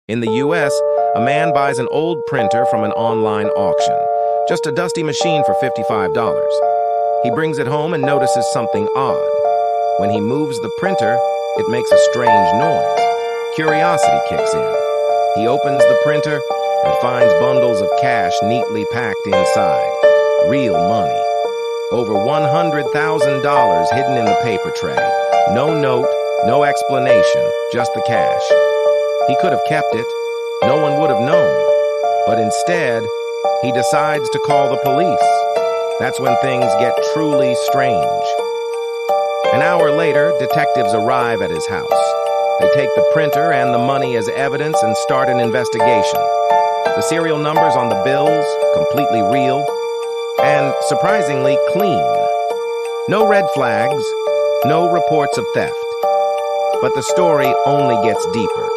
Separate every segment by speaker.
Speaker 1: In the US, a man buys an old printer from an online auction, just a dusty machine for $55. He brings it home and notices something odd. When he moves the printer, it makes a strange noise. Curiosity kicks in. He opens the printer and finds bundles of cash neatly packed inside. Real money. Over $100,000 hidden in the paper tray. No note, no explanation, just the cash. He could have kept it. No one would have known. But instead, he decides to call the police. That's when things get truly strange. An hour later, detectives arrive at his house. They take the printer and the money as evidence and start an investigation. The serial numbers on the bills, completely real, and surprisingly clean. No red flags, no reports of theft. But the story only gets deeper.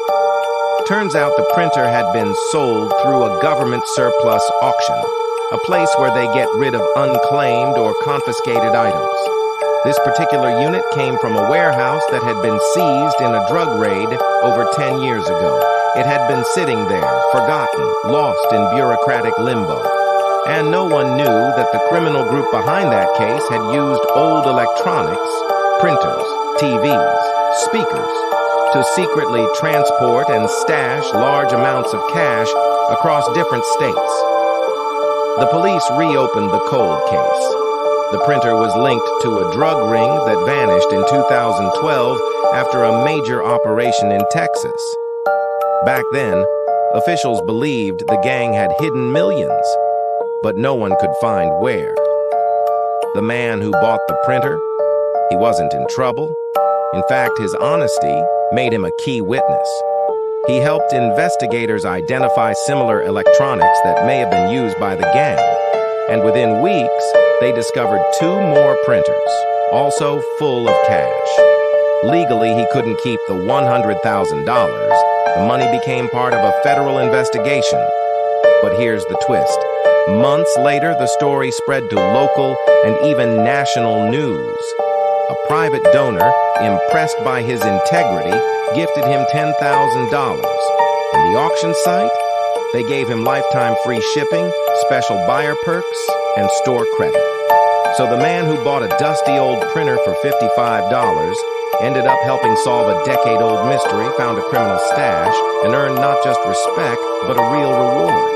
Speaker 1: Turns out the printer had been sold through a government surplus auction, a place where they get rid of unclaimed or confiscated items. This particular unit came from a warehouse that had been seized in a drug raid over 10 years ago. It had been sitting there, forgotten, lost in bureaucratic limbo. And no one knew that the criminal group behind that case had used old electronics, printers, TVs, speakers, to secretly transport and stash large amounts of cash across different states. The police reopened the cold case. The printer was linked to a drug ring that vanished in 2012 after a major operation in Texas. Back then, officials believed the gang had hidden millions, but no one could find where. The man who bought the printer, he wasn't in trouble. In fact, his honesty made him a key witness. He helped investigators identify similar electronics that may have been used by the gang, and within weeks, they discovered 2 more printers, also full of cash. Legally, he couldn't keep the $100,000. The money became part of a federal investigation. But here's the twist. Months later, the story spread to local and even national news. A private donor, impressed by his integrity, gifted him $10,000. And the auction site? They gave him lifetime free shipping, special buyer perks, and store credit. So the man who bought a dusty old printer for $55 ended up helping solve a decade-old mystery, found a criminal stash, and earned not just respect, but a real reward.